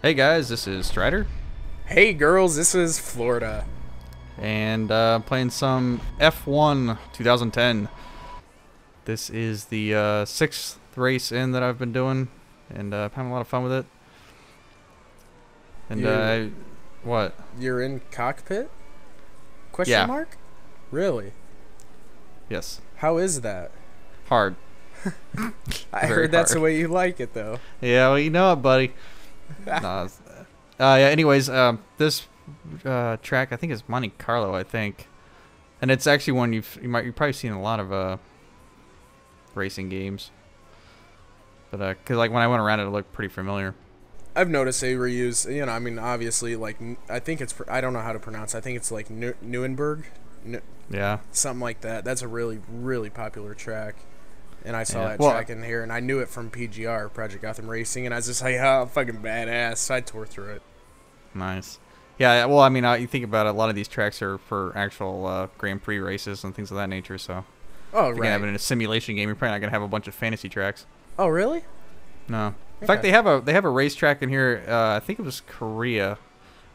Hey guys, this is Strider, Hey girls, this is Florida. and playing some F1 2010. This is the sixth race in that I've been doing, and having a lot of fun with it. And what? You're in cockpit? Yeah. Question mark? Really? Yes. How is that? Hard. I Very heard that's the hard. way you like it though. Yeah, well, you know it, buddy. Nah, yeah. Anyways, this track I think is Monte Carlo, I think, and it's actually one you've probably seen in a lot of racing games. But cause like when I went around it looked pretty familiar. I've noticed they reuse, I mean, obviously, like, I think it's, I don't know how to pronounce, I think it's like Nuremberg, Yeah. something like that. That's a really, really popular track. And I saw Yeah. that Well, track in here, and I knew it from PGR, Project Gotham Racing, and I was just like, oh, fucking badass. So I tore through it. nice. Yeah. Well, I mean, you think about it, a lot of these tracks are for actual Grand Prix races and things of that nature. So Oh, if you're gonna have it right. in a simulation game, you're probably not gonna have a bunch of fantasy tracks. Oh, really? No. In fact, Okay. they have a racetrack in here. I think it was Korea.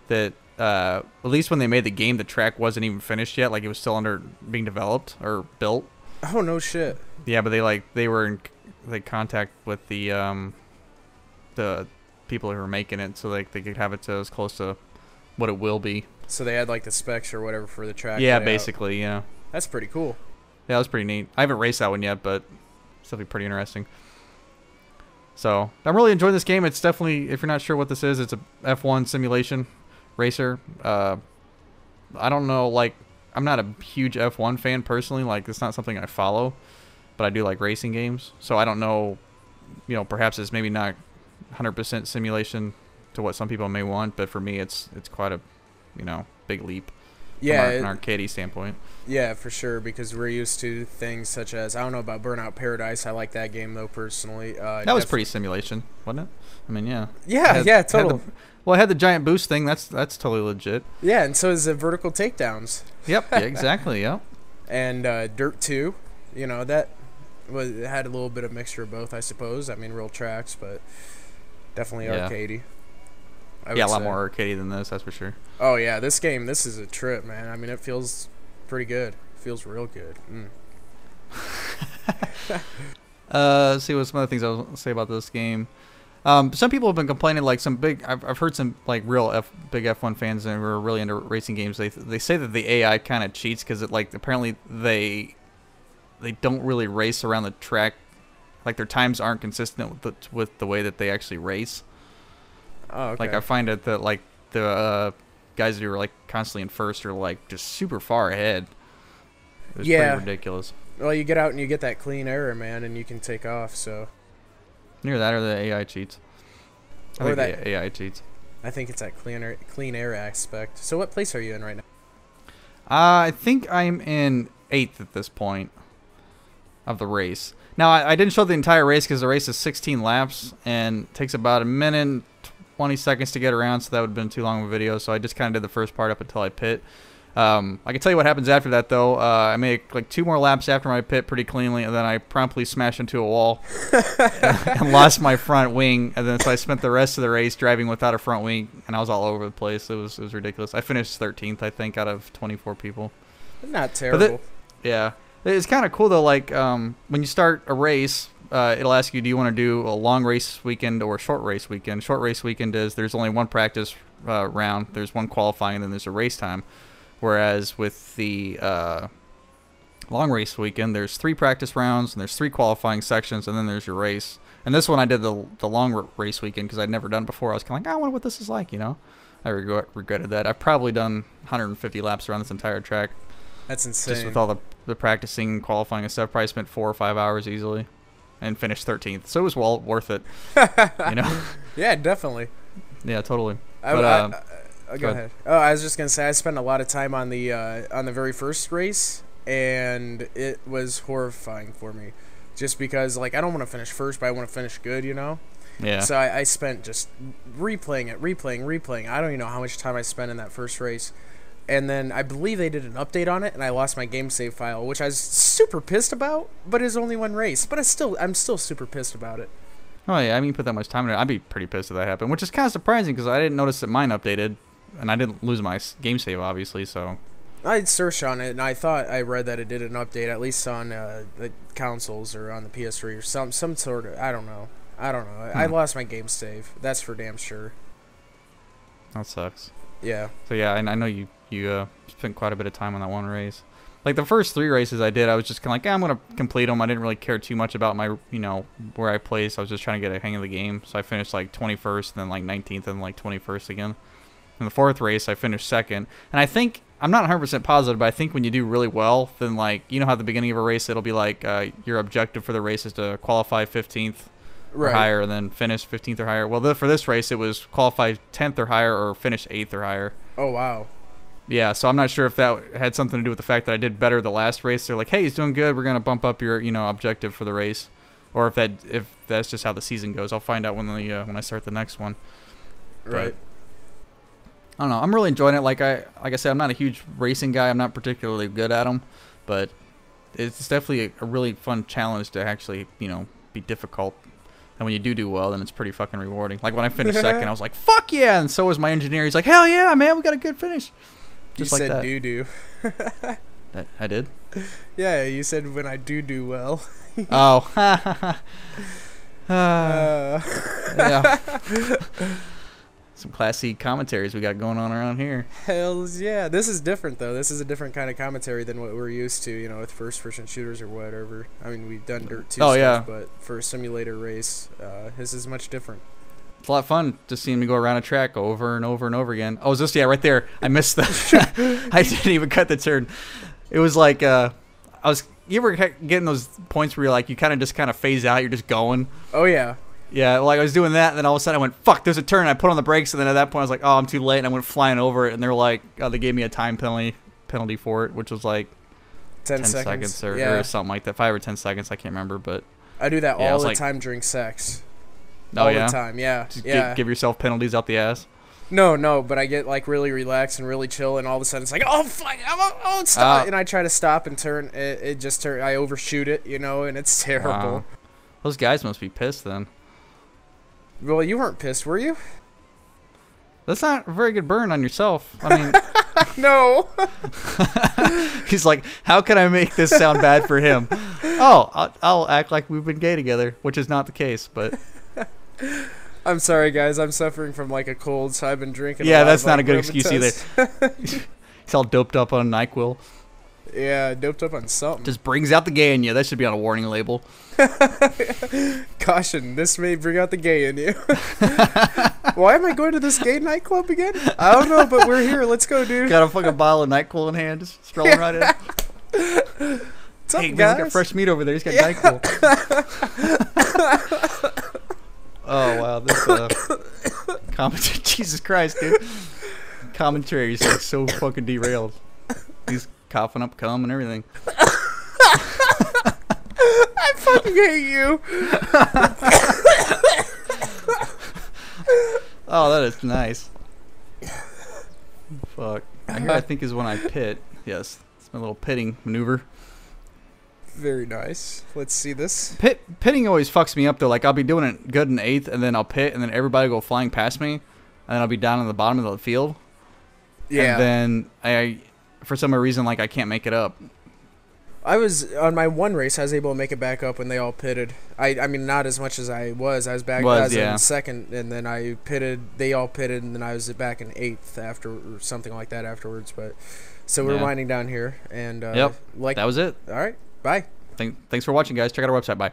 That at least when they made the game, the track wasn't even finished yet. Like it was still under being developed or built. Oh, no shit. Yeah, but they were in contact with the people who were making it, so like they could have it to as close to what it will be. So they had like the specs or whatever for the track. Yeah, layout. basically, yeah. That's pretty cool. Yeah, that was pretty neat. I haven't raced that one yet, but it's definitely pretty interesting. So I'm really enjoying this game. It's definitely, if you're not sure what this is, it's a F1 simulation racer. I don't know, like, I'm not a huge F1 fan personally. Like, it's not something I follow, but I do like racing games. So I don't know, perhaps it's maybe not 100% simulation to what some people may want, but for me, it's quite a, big leap Yeah, from an arcade standpoint. yeah, for sure. Because we're used to things such as, I don't know about Burnout Paradise. I like that game though personally. That was pretty simulation, wasn't it? I mean, yeah. Yeah, It yeah, had total. Well, it had the giant boost thing. That's totally legit. Yeah, and so is the vertical takedowns Yep. Yeah, exactly. Yep. and Dirt 2. That was, it had a little bit of mixture of both, I suppose. I mean, real tracks, but definitely Yeah. arcadey. I Yeah, a would lot say. more arcadey than this. That's for sure. Oh yeah, this is a trip, man. I mean, it feels pretty good. It feels real good. Let's see what some other things I'll say about this game. Some people have been complaining, like some big. I've heard some like real big F1 fans and were really into racing games. They say that the AI kind of cheats because it like apparently they don't really race around the track. Like their times aren't consistent with the way that they actually race. Oh, okay. Like I find it that like the guys who are like constantly in first are like just super far ahead. It's Yeah. pretty ridiculous. Well, you get out and you get that clean error, man, and you can take off. So Near that or the AI cheats. I Or think that- the AI cheats. I think it's that clean air aspect. So what place are you in right now? I think I'm in 8th at this point of the race. Now, I didn't show the entire race because the race is 16 laps and takes about a minute and 20 seconds to get around, so that would have been too long of a video. So I just kind of did the first part up until I pit. I can tell you what happens after that, though. I made like 2 more laps after my pit pretty cleanly, and then I promptly smashed into a wall and lost my front wing. And then so I spent the rest of the race driving without a front wing, and I was all over the place. It was ridiculous. I finished 13th, I think, out of 24 people. Not But terrible. Yeah, it's kind of cool though. Like when you start a race, it'll ask you, do you want to do a long race weekend or a short race weekend? Short race weekend is there's only one practice round, there's one qualifying, and then there's a race time. Whereas with the long race weekend, there's 3 practice rounds and there's 3 qualifying sections, and then there's your race. And this one I did the long race weekend because I'd never done it before. I was kind of like, I wonder what this is like, I regretted that. I've probably done 150 laps around this entire track. That's insane. Just with all the practicing, qualifying and stuff, probably spent 4 or 5 hours easily, and finished 13th. So it was well worth it, Yeah, definitely. Yeah, totally. I, But go ahead. Oh, I was just gonna say I spent a lot of time on the very first race, and it was horrifying for me, just because like I don't want to finish first, but I want to finish good, yeah, So I spent just replaying. I don't even know how much time I spent in that first race. And then I believe they did an update on it, and I lost my game save file, which I was super pissed about. But it's only one race. But I'm still super pissed about it. Oh yeah, I mean, put that much time in it. I'd be pretty pissed if that happened, which is kind of surprising because I didn't notice that mine updated, and I didn't lose my game save obviously. So I searched on it, and I thought I read that it did an update, at least on the consoles or on the PS3 or some sort of. I don't know. I lost my game save. That's for damn sure. that sucks. Yeah. So yeah, I know you spent quite a bit of time on that one race. Like the first 3 races I did, I was just kind of like, I'm gonna complete them. I didn't really care too much about my, where I placed. I was just trying to get a hang of the game. So I finished like 21st, then like 19th, and like 21st again. In the 4th race, I finished 2nd. And I think I'm not 100% positive, but I think when you do really well, then like how at the beginning of a race it'll be like your objective for the race is to qualify 15th or higher, and then finish 15th or higher. Well, for this race, it was qualify 10th or higher or finish 8th or higher. Oh wow. Yeah, so I'm not sure if that had something to do with the fact that I did better the last race. They're like, hey, he's doing good. We're gonna bump up your objective for the race, or if that's just how the season goes. I'll find out when I start the next one. Right. But I don't know. I'm really enjoying it. Like I said, I'm not a huge racing guy. I'm not particularly good at them, but it's definitely a really fun challenge to actually be difficult. And when you do well, then it's pretty fucking rewarding. Like when I finished 2nd, I was like, fuck yeah! And so was my engineer. He's like, hell yeah, man, we got a good finish. Just you like said that. doo-doo. I did? Yeah, you said when I do well. Oh. Yeah. Some Class C commentaries we got going on around here. Hells yeah. This is different, though. This is a different kind of commentary than what we're used to, with first-person shooters or whatever. I mean, we've done Dirt 2 stuff, yeah. But for a simulator race, this is much different. It's a lot of fun just seeing me go around a track over and over and over again. Oh, is this? Yeah, right there. I missed that. I didn't even cut the turn. It was like, you ever getting those points where you're like, you kind of phase out, you're just going? Oh, yeah. Yeah, like I was doing that, and then all of a sudden I went, fuck, there's a turn. I put on the brakes, and then at that point I was like, oh, I'm too late, and I went flying over it, and they're like, they gave me a time penalty for it, which was like 10 seconds or something like that. 5 or 10 seconds, I can't remember, but I do that all the time during sex. Oh, all yeah? the time, yeah. Just yeah. Give yourself penalties out the ass? No, but I get like really relaxed and really chill, and all of a sudden it's like, oh fuck, oh stop, and I try to stop and turn. It just I overshoot it, and it's terrible. Wow. Those guys must be pissed then. Well, you weren't pissed, were you? That's not a very good burn on yourself. I mean, no. He's like, how can I make this sound bad for him? Oh, I'll act like we've been gay together, which is not the case, but. I'm sorry, guys. I'm suffering from like a cold, so I've been drinking. Yeah, that's not a good excuse either. He's all doped up on NyQuil. Yeah, doped up on something. Just brings out the gay in you. That should be on a warning label. Caution, this may bring out the gay in you. Why am I going to this gay nightclub again? I don't know, but we're here. Let's go, dude. Got a fucking bottle of NyQuil in hand, just strolling right in. What's up, hey, man, guys? he's got fresh meat over there. He's got NyQuil. Oh, wow. This commentary. Jesus Christ, dude. Commentary is like so fucking derailed. He's coughing up cum and everything. I fucking hate you. Oh, that is nice. Fuck. Here I think is when I pit. Yes, it's my little pitting maneuver. Very nice. Let's see this. Pitting always fucks me up though. Like I'll be doing it good in 8th, and then I'll pit, and then everybody will go flying past me, and then I'll be down in the bottom of the field. Yeah. And then I, for some reason, like I can't make it up. I was on my one race. I was able to make it back up when they all pitted. I mean, not as much as I was. I was back. I was in 2nd, and then I pitted. They all pitted, and then I was back in 8th after, or something like that afterwards. But so we're winding down here, and yep, that was it. All right, bye. Thanks for watching, guys. Check out our website. Bye.